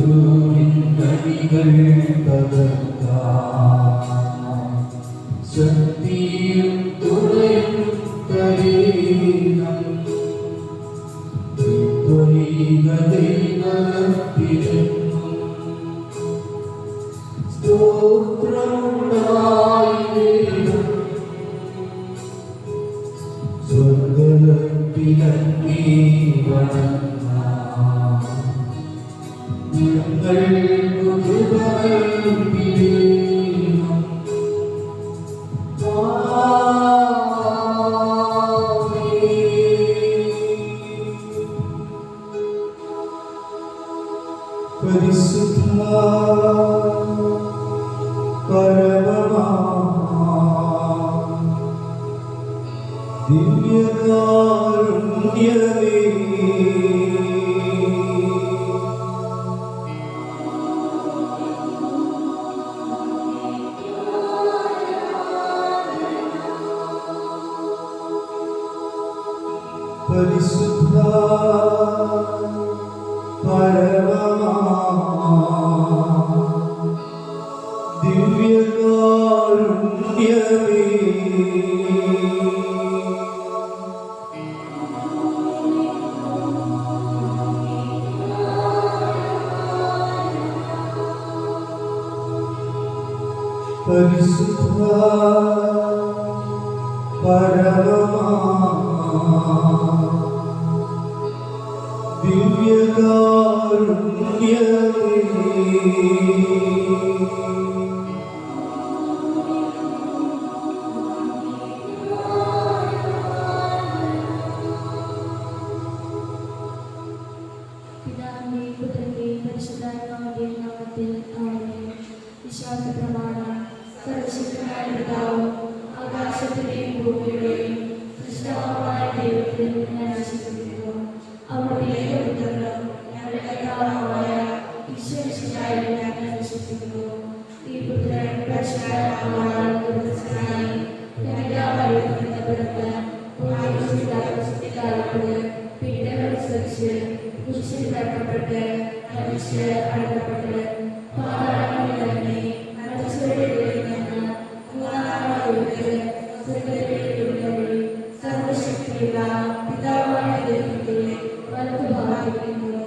ശത്രുവിൻ ശക്തിയും തുണയും തരീണം സ്തോത്രമുണ്ടായിരം സ്വർഗത്തിലങ്ങേ വണങ്ങാം ഞങ്ങൾക്ക് കൃപ നൽകിടേണം പരിശുദ്ധ പരമമാ ദിവ്യകാരുണ്യമേ പരിശുദ്ധ പരമമാ ദിവ്യകാരുണ്യമേ പരിശുദ്ധ പരമമാ ദിവ്യകാരുണ്യമേ സർവശക്തനായ പിതാവും ആകാശത്തിന്റെയും ഭൂമിയുടെയും സൃഷ്ടാവായ ദൈവത്തിൽ ഞാൻ വിശ്വസിക്കുന്നു. അവിടുത്തെ ഏകപുത്രനും ഞങ്ങളുടെ കർത്താവുമായ ഈശ്വരനായി ഞാൻ വിശ്വസിക്കുന്നു. ഈ പുത്രൻ പരിശുദ്ധാത്മാവാൽ ഗർഭസ്ഥനായി കന്യകാമറിയത്തിൽ പിറന്ന് കാലത്ത് പീഡകൾ സഹിച്ച് കുരിശിൽ തറക്കപ്പെട്ട് മരിച്ച് അടക്കപ്പെട്ട് പാതാളങ്ങളിൽ ഇറങ്ങി സർവശക്തിയുള്ള പിതാവായ ദൈവത്തിന്റെ വലതുഭാഗത്തിരിക്കുന്നു.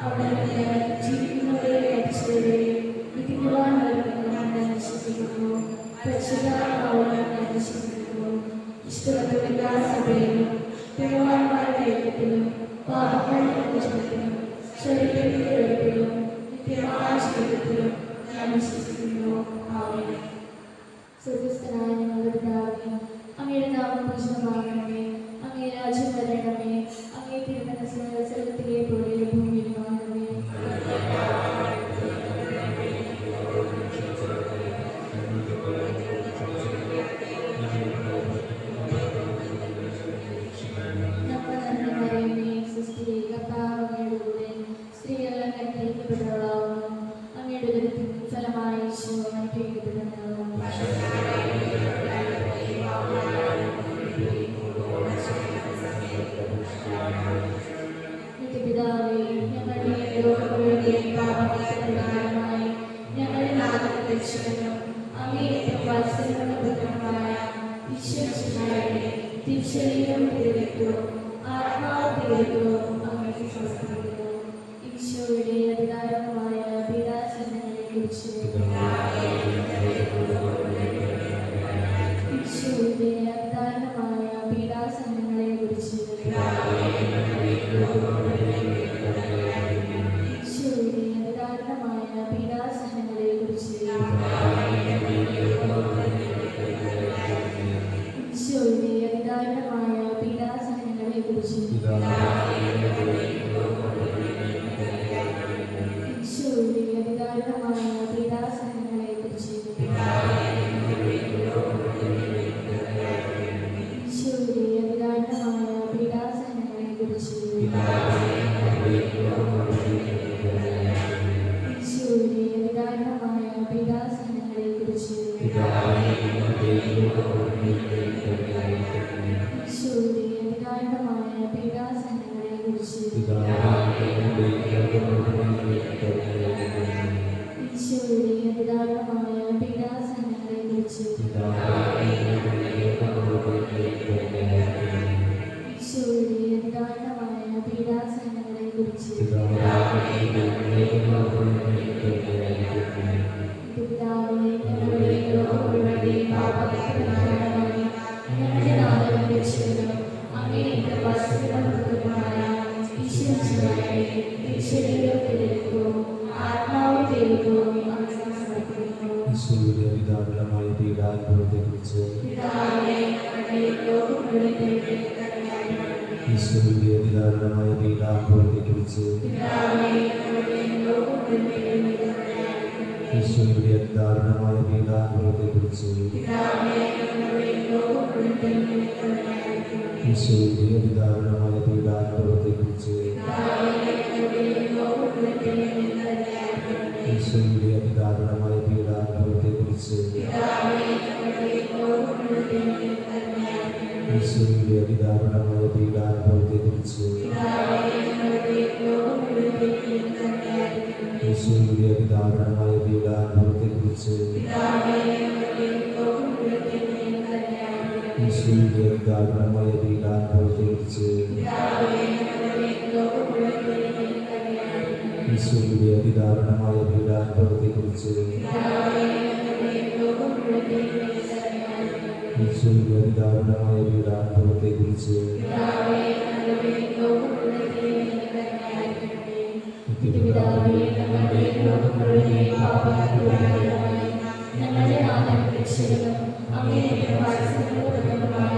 അവിടുന്ന് ജീവിക്കുന്നവരെ മരിച്ചവരെയും വിധിക്കുവാൻ വരുമെന്ന് ഞാൻ വിശ്വസിക്കുന്നു. പരിശുദ്ധാത്മാവിനെ ഞാൻ വിശ്വസിക്കുന്നു. ഇഷ്ടവത്തുമില്ലാ സഭയിലും പിതാവാന്മാരുടെ ഐക്യത്തിലും പാപങ്ങളുടെ മോചനത്തിലും ശരീരത്തിന്റെ വെളുപ്പിലും നിത്യമായ ജീവിതത്തിലും ഞാൻ വിശ്വസിക്കുന്നു. ആമേൻ. സ്വർഗ്ഗസ്ഥനായ ഞങ്ങളുടെ പിതാവേ, അങ്ങയുടെ നാമം പൂജിതമാകണമേ. അങ്ങേ രാജ്യം വരണമേ. അങ്ങേ തിരുമനസ്സ് സ്വർഗ്ഗത്തിലെ പോലെ ഭൂമിയിലുമാകണമേ. നന്മ നിറഞ്ഞ മറിയമേ, സുസ്ഥിരേ, കർത്താവ് അങ്ങയുടെ കൂടെ സ്ത്രീകളെല്ലാം അനുഗ്രഹിക്കപ്പെട്ടവളാകുന്നു. അങ്ങയുടെ ഉദരത്തിൻ ഫലമായ ഈശോ അനുഗ്രഹിക്കപ്പെട്ടവനാകുന്നു. നിത്യപിതാവേ, ഞങ്ങളുടെ ലോകങ്ങളുടെയും പാപപരിഹാരമായി ഞങ്ങളുടെ നാഥനും രക്ഷകനും അങ്ങേയറ്റം വാത്സല്യമുള്ള പുത്രനുമായ ഈശ്വരനായുടെ തിരുശരീരവും തിരുരക്തവും ആത്മാവും തിരുരക്തവും അങ്ങേക്ക് സമർപ്പിക്കുന്നു. ഈശോയുടെ അതിദാരുണമായ പീഡാസഹനങ്ങളെക്കുറിച്ച് ഈശോയുടെ അതിദാരുണമായ പീഡാസഹനങ്ങളെക്കുറിച്ച് ഈശോയുടെ അതിദാരുണമായ പീഡാസഹനങ്ങളെക്കുറിച്ച് ഈശോയുടെ അതിദാരുണമായ പീഡാസഹനങ്ങളെക്കുറിച്ച് പിതാവേ, ഞങ്ങളുടെയും ലോകം മുഴുവന്റെയും പാപപരിഹാരമായി ഞങ്ങളുടെ നാഥനും രക്ഷകനും അങ്ങയുടെ വത്സലപുത്രനുമായ ഈശ്വരനെ തിരുശരീരത്തിലേക്കും ആത്മാവ് ദൈവവും അങ്ങ് സമർപ്പിക്കുന്നു. ഈശോയുടെ വിധാനമായ പീഡാനുഭവത്തെക്കുറിച്ച് പിതാവേ, ഞങ്ങളുടെയും ലോകം മുഴുവന്റെയും കരുണയായിരിക്കണമേ. ഈശോയുടെ വിധാനമായ പീഡാനുഭവത്തെക്കുറിച്ച് പിതാവേ, ഞങ്ങളുടെയും ലോകം മുഴുവന്റെയും കരുണയായിരിക്കണമേ. ഈശോയുടെ ദാരുണമായ പീഡാനുഭവത്തെക്കുറിച്ച് പിതാവേ, ഞങ്ങളുടെയും ലോകം മുഴുവന്റെയും കരുണയായിരിക്കണമേ. ഈശോയുടെ ദാരുണമായ പീഡാനുഭവത്തെക്കുറിച്ച് പിതാവേ, ഞങ്ങളുടെയും ലോകം മുഴുവന്റെയും കരുണയായിരിക്കണമേ. ഈശോയുടെ ദാരുണമായ പീഡാനുഭവത്തെക്കുറിച്ച് പിതാവേ, ഞങ്ങളുടെയും ലോകം മുഴുവന്റെയും കരുണയായിരിക്കണമേ. ഈശോയുടെ ദാരുണമായ പീഡാനുഭവത്തെക്കുറിച്ച് പിതാവേ, ഞങ്ങളുടെയും ലോകം മുഴുവന്റെയും കരുണയായിരിക്കണമേ. ഈശോയുടെ ദാരുണമായ പീഡാനുഭവത്തെക്കുറിച്ച് പിതാവേ, ഞങ്ങളുടെയും ലോകം മുഴുവന്റെയും കരുണയായിരിക്കണമേ. ഈശോയുടെ ദാരുണമായ പീഡാനുഭവത്തെക്കുറിച്ച് പിതാവേ, ഞങ്ങളുടെയും ലോകം മുഴുവന്റെയും കരുണയായിരിക്കണമേ. ഈശോയുടെ ദാരുണമായ പീഡാനുഭവത്തെക്കുറിച്ച് പിതാവേ, ഞങ്ങളുടെയും ലോകം മുഴുവന്റെയും കരുണയായിരിക്കണമേ. ഈശോയുടെ ദാരുണമായ പീഡാനുഭവത്തെക്കുറിച്ച് പിതാവേ, ഞങ്ങളുടെയും ലോകം മുഴുവന്റെയും കരുണയായിരിക്കണമേ. പിതാവേ, ഞങ്ങളുടെയും ലോകം മുഴുവന്റെയും പാപപരിഹാരമായി ഞങ്ങളുടെ നാഥനും രക്ഷകനും അങ്ങയുടെ വത്സലപുത്രനുമായ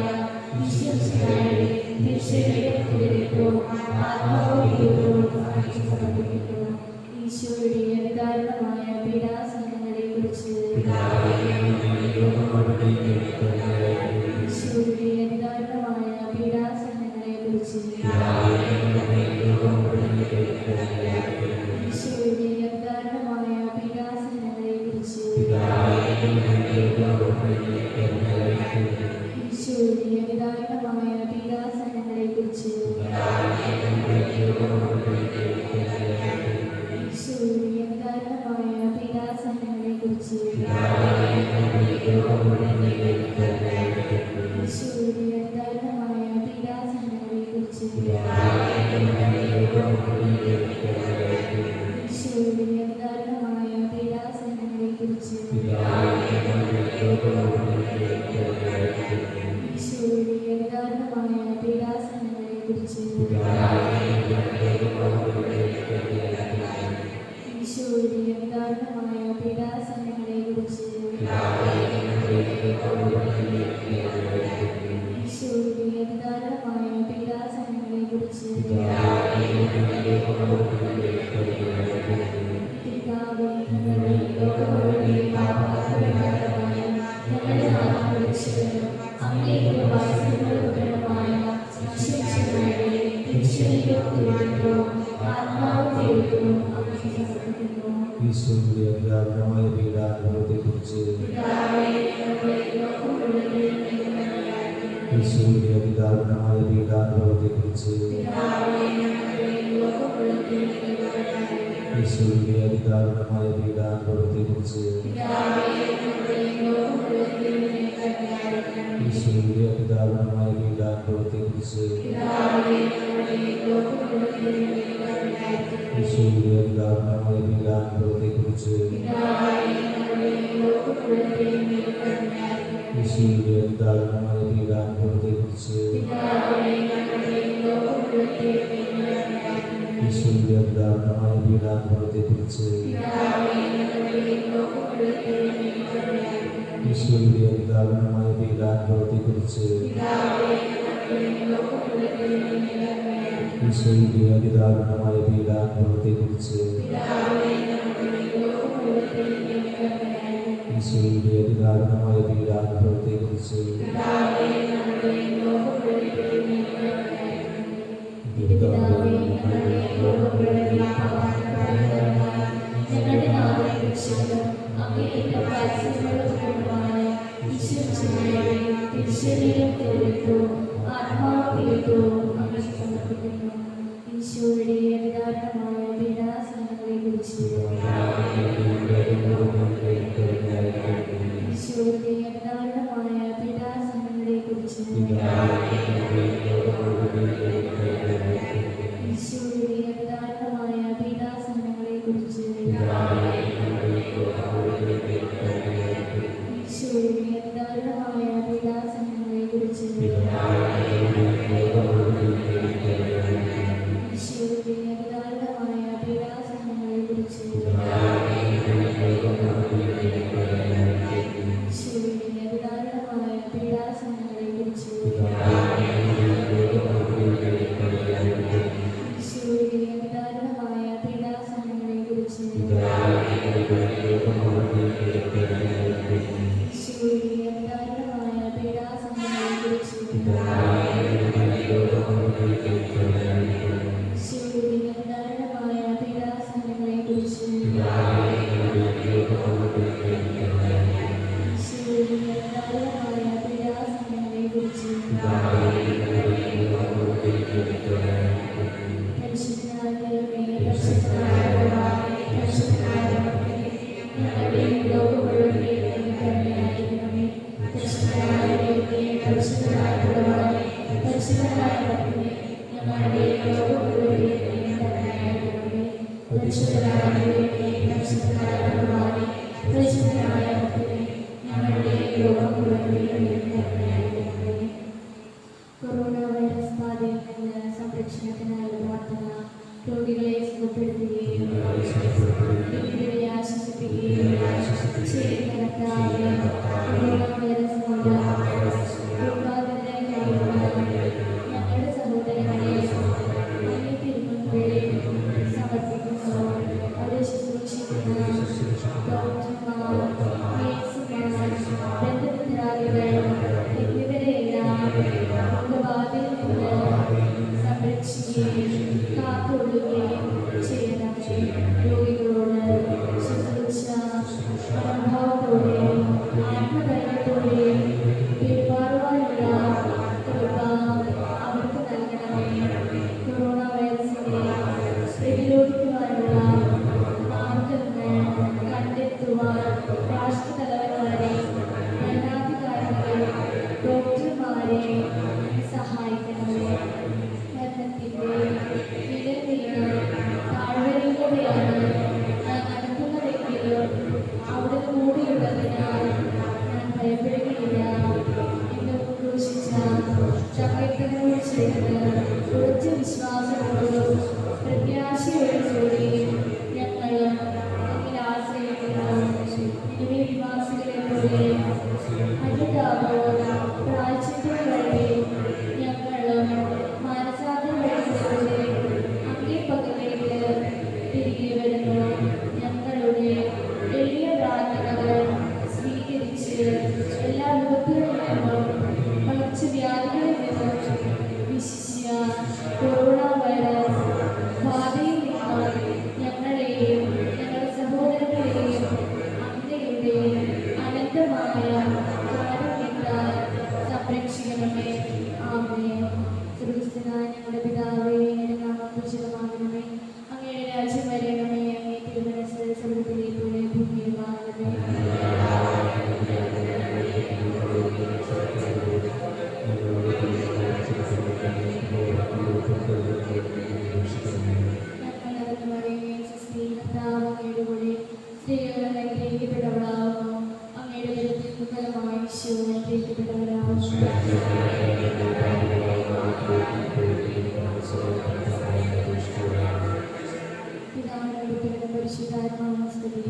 ഈശ്വരനെ തിരുശരീരത്തിലേക്കും ആത്മാവ് ദൈവവും അങ്ങ് സമർപ്പിക്കുന്നു. ഈശോയുടെ അതിദാരുണമായ പീഡാസഹനങ്ങളെക്കുറിച്ച് ഈശോയുടെ അതിദാരുണമായ പീഡാസഹനങ്ങളെക്കുറിച്ച് ഈശോയുടെ അതിദാരുണമായ പീഡാസഹനങ്ങളെക്കുറിച്ച് ഈശോയുടെ അതിദാരുണമായ പീഡാസഹനങ്ങളെക്കുറിച്ച് ഈശോയുടെ അതിദാരുണമായ പീഡാസഹനങ്ങളെക്കുറിച്ച് ഈശോയുടെ അതിദാരുണമായ പീഡാസഹനങ്ങളെക്കുറിച്ച് ഈശോയുടെ അതിദാരുണമായ പീഡാസഹനങ്ങളെക്കുറിച്ച് ഈശോയുടെ അതിദാരുണമായ പീഡാസഹനങ്ങളെക്കുറിച്ച് ഈശോയുടെ അതിദാരുണമായ പീഡാസഹനങ്ങളെക്കുറിച്ച് ഈശോയുടെ അതിദാരുണമായ പീഡാസഹനങ്ങളെക്കുറിച്ച് പിതാവേ, ഞങ്ങളുടെയും ലോകം മുഴുവന്റെയും പാപപരിഹാരമായി ഞങ്ങളുടെ നാഥനും രക്ഷകനും അങ്ങയുടെ വത്സലപുത്രനുമായ ഈശ്വരനെ തിരുശരീരത്തിലേക്കും ആത്മാവ് ദൈവവും അങ്ങ് സമർപ്പിക്കുന്നു. ഈശോയുടെ ദാരുണമായ പീഡാനുഭവത്തെക്കുറിച്ച് പിതാവേ, ഞങ്ങളുടെയും ലോകം മുഴുവന്റെയും കരുണയായിരിക്കണമേ. ഈശോയുടെ ദാരുണമായ പീഡാനുഭവത്തെക്കുറിച്ച് പിതാവേ, ഞങ്ങളുടെയും ലോകം മുഴുവന്റെയും കരുണയായിരിക്കണമേ. ഈശോയുടെ ദാരുണമായ പീഡാനുഭവത്തെക്കുറിച്ച് പിതാവേ, ഞങ്ങളുടെയും ലോകം മുഴുവന്റെയും കരുണയായിരിക്കണമേ. ഈശോയുടെ ദാരുണമായ പീഡാനുഭവത്തെക്കുറിച്ച് പിതാവേ, ഞങ്ങളുടെയും ലോകം മുഴുവന്റെയും കരുണയായിരിക്കണമേ. ഈശോയുടെ ദാരുണമായ പീഡാനുഭവത്തെക്കുറിച്ച് പിതാവേ, ഞങ്ങളുടെയും ലോകം മുഴുവന്റെയും കരുണയായിരിക്കണമേ. ഈശോയുടെ ദാരുണമായ പീഡാനുഭവത്തെക്കുറിച്ച് പിതാവേ, ഞങ്ങളുടെയും ലോകം മുഴുവന്റെയും കരുണയായിരിക്കണമേ. ഈശോയുടെ ദാരുണമായ പീഡാനുഭവത്തെക്കുറിച്ച് പിതാവേ, ഞങ്ങളുടെയും ലോകം മുഴുവന്റെയും കരുണയായിരിക്കണമേ. ഈശോയുടെ ദാരുണമായ പീഡാനുഭവത്തെക്കുറിച്ച് പിതാവേ, ഞങ്ങളുടെയും ലോകം മുഴുവന്റെയും കരുണയായിരിക്കണമേ. ഈശോയുടെ അതിദാരുണമായ പീഡാനുഭവത്തെക്കുറിച്ച് പിതാവേ, ഞങ്ങളുടെയും ലോകം മുഴുവന്റെയും കരുണയായിരിക്കണമേ. ഈശോയുടെ അതിദാരുണമായ പീഡാനുഭവത്തെക്കുറിച്ച് പിതാവേ, ഞങ്ങളുടെയും ലോകം മുഴുവന്റെയും കരുണയായിരിക്കണമേ. പിതാവേ, ഞങ്ങളുടെയും ലോകം മുഴുവന്റെയും പാപപരിഹാരമായി ഞങ്ങളുടെ നാഥനും രക്ഷകനും അങ്ങയുടെ വത്സലപുത്രനുമായ ഈശ്വരനെ തിരുശരീരത്തിലേക്കും ആത്മാവ് ദൈവവും അങ്ങ് സമർപ്പിക്കുന്നു. ഈശോയുടെ അതിദാരുണമായ ഈശോയുടെ അതിദാരുണമായ പീഡാസഹനങ്ങളെക്കുറിച്ച് ഈശോയുടെ അതിദാരുണമായ പീഡാസഹനങ്ങളെക്കുറിച്ച് ഈശോയുടെ അതിദാരുണമായ പീഡാസഹനങ്ങളെക്കുറിച്ച് പരിശുദ്ധനായ ദൈവമേ, പരിശുദ്ധനായ പിതാവേ, പരിശുദ്ധനായ ദൈവമേ, ഞങ്ങളുടെയും ലോകം മുഴുവന്റെയും കരുണയായിരിക്കണമേ. പരിശുദ്ധനായ ദൈവമേ, പരിശുദ്ധനായ പിതാവേ, പരിശുദ്ധനായ ദൈവമേ, ഞങ്ങളുടെയും ലോകം മുഴുവന്റെയും കരുണയായിരിക്കണമേ. പരിശുദ്ധനായ ദൈവമേ, പരിശുദ്ധനായ പിതാവേ, പരിശുദ്ധനായ ദൈവമേ, ഞങ്ങളുടെയും ലോകം മുഴുവന്റെയും കരുണയായിരിക്കണമേ. കൊറോണ വൈറസ് ബാധയിൽ നിന്ന് സംരക്ഷണത്തിനായുള്ള പ്രാർത്ഥന. രോഗികളെ സുഖപ്പെടുത്തുകയും രോഗികളെ ആശ്വസിപ്പിക്കുകയും ചെയ്യുന്ന കർത്താവേ, കൊറോണ വൈറസ് കൊണ്ട് രോഗാതുരരായി കഴിയുന്ന ഞങ്ങളുടെ സഹോദരങ്ങളെ അങ്ങേ തിരുമുൻപിൽ സമർപ്പിക്കുന്നു. അവരെ ശുശ്രൂഷിക്കുന്ന ഡോക്ടർമാർ, നേഴ്സുമാർ, ബന്ധുമിത്രാദികൾ എന്നിവരെയെല്ലാം രോഗബാധയിൽ നിന്ന് സംരക്ഷിക്കുകയും കാത്തുകൊള്ളുകയും ചെയ്യണമേ. രോഗികളോട് ശുശ്രൂഷ മനോഭാവത്തോടെയും ആത്മധൈര്യത്തോടെയും പെരുമാറുവാനുള്ള കൃപ അവർക്ക് നൽകണമേ. കൊറോണ വൈറസിനെ പ്രതിരോധിക്കുവാനുള്ള മാർഗങ്ങൾ കണ്ടെത്തുവാൻ രാഷ്ട്രതലവന്മാരെ, ഭരണാധികാരികളെ, ഡോക്ടർമാരെ സഹായിക്കണമേ. മരണത്തിൻ്റെ വിലവീണ് താഴ്വരയിലൂടെയാണ് ഞാൻ നടക്കുന്നതെങ്കിലും അവിടുന്ന് കൂടിയുള്ളതിനാൽ ഞാൻ ഭയപ്പെടുകയില്ല. എന്നെ ക്രൂശിച്ച ചക്രത്തിനോട് ചേർന്ന് ഉറച്ച വിശ്വാസത്തോടും പ്രത്യാശയോടുകൂടി ഞങ്ങൾ എന്നിൽ ആശ്രയിക്കുന്നു. നിലവിലെ നിവാസികളെ പോലെ അനുതാപവും പ്രായശ്ചിത്തവും വഴി ഞങ്ങളും മാനസാന്തരങ്ങളിലൂടെ അങ്ങേ പക്കലേക്ക് തിരികെ വരുന്നു. ഞങ്ങളുടെ എളിയ പ്രാർത്ഥനകൾ സ്വീകരിച്ച് എല്ലാ വിപത്തുകളിൽ നിന്നും പകർച്ചവ്യാധികളിൽ നിന്നും വിശിഷ്യ കൊറോണ വൈറസ് ബാധയിൽ നിന്നും ഞങ്ങളെയും ഞങ്ങളുടെ സഹോദരങ്ങളെയും അങ്ങയുടെ അനന്തമായ കാരുണ്യത്താൽ സംരക്ഷിക്കണമേ. ആമേൻ. സ്വർഗ്ഗസ്ഥനായ ഞങ്ങളുടെ പിതാവേ, അങ്ങയുടെ നാമം പൂജിതമാകണമേ. അങ്ങയുടെ രാജ്യം വരണമേ. അങ്ങേ തിരുമനസ്സ് സ്വർഗ്ഗത്തിലെ പോലെ ഭൂമിയിലുമാകണമേ. സ്ത്രീകൾ അനുഗ്രഹിക്കപ്പെട്ടവളാകുന്നു. അങ്ങയുടെ ദൈവത്തിൽ ഫലമായി ഈശോ അനുഗ്രഹിക്കപ്പെട്ടവരാകുന്നു. പിതാവിനും പുത്രനും പരിശുദ്ധാത്മാവിനും സ്തുതി.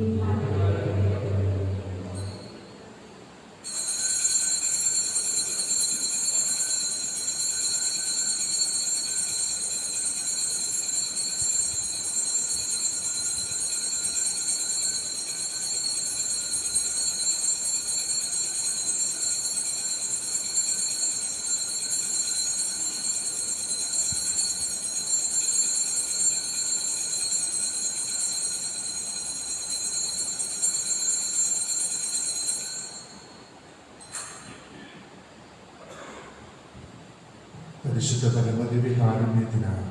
പരിശുദ്ധ പരമദിവ്യകാരുണ്യത്തിനാണ്.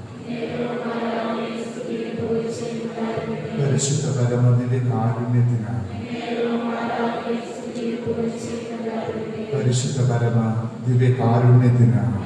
പരിശുദ്ധ പരമദിവ്യകാരുണ്യത്തിനാണ്. പരിശുദ്ധ പരമ ദിവ്യകാരുണ്യത്തിനാണ്.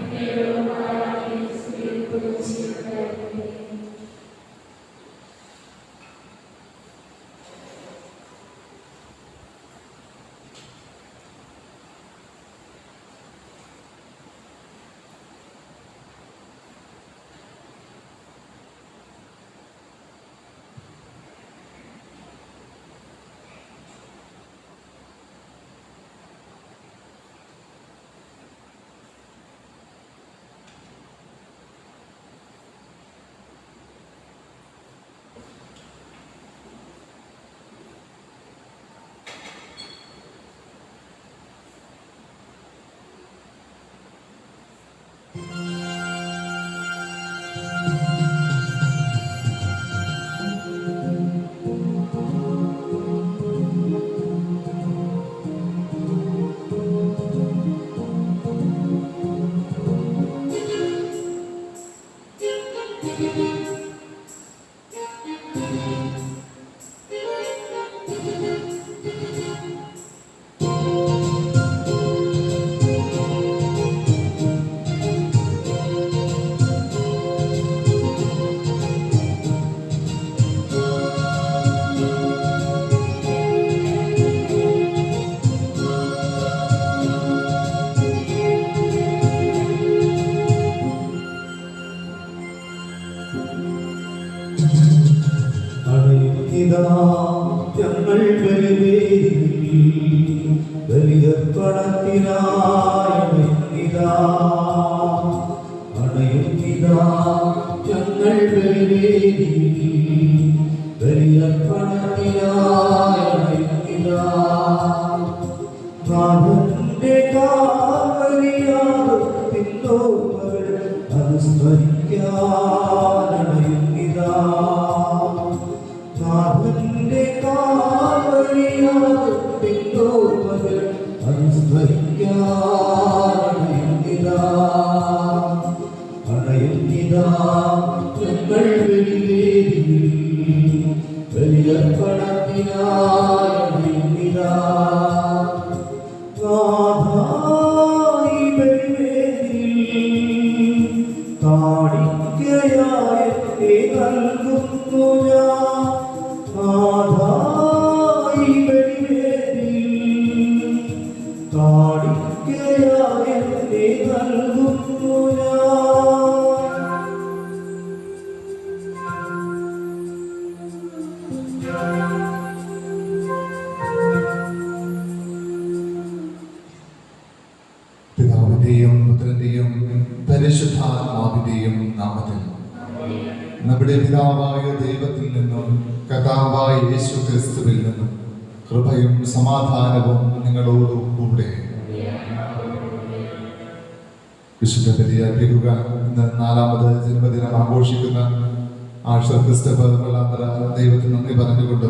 അണയുന്നിതാ ഞങ്ങൾ ബലിയർപ്പണത്തിനായണിയുന്നിതാ അണയുന്നിതാ ഞങ്ങൾ ബലിയർപ്പണത്തിനായണിയുന്നിതാ നാഥന്റെ കാവലിയാകത്തിന്നോർമ്മകൾ അത് സ്മരിക്കാനണയുന്നിതാ നാഥന്റെ കാവലിയാകത്തിന്നോർമ്മകൾ അത് സ്മരിക്കാനണയുന്നിതാ അണയുന്നിതാ ഞങ്ങൾ ബലിയർപ്പണത്തിനായണിയുന്നിതാ കാണിക്കയായി നൽകുന്നു ഞാൻ കാണിക്കയായി നൽകുന്നു ഞാൻ. പിതാവിന്റെയും പുത്രന്റെയും പരിശുദ്ധാത്മാവിന്റെയും നാമത്തിൽ നമ്മുടെ പിതാവായ ദൈവത്തിൽ നിന്നും കർത്താവായ യേശു ക്രിസ്തുവിൽ നിന്നും കൃപയും സമാധാനവും നിങ്ങളോട് കൂടെ. വിശുദ്ധ ബലി അർപ്പിക്കുക. ഇന്ന് 4ാമത് ജന്മദിനം ആഘോഷിക്കുന്ന ആർച്ച് ക്രിസ്റ്റഫർ വെള്ളാന്തര ദൈവത്തിന് നന്ദി പറഞ്ഞുകൊണ്ട്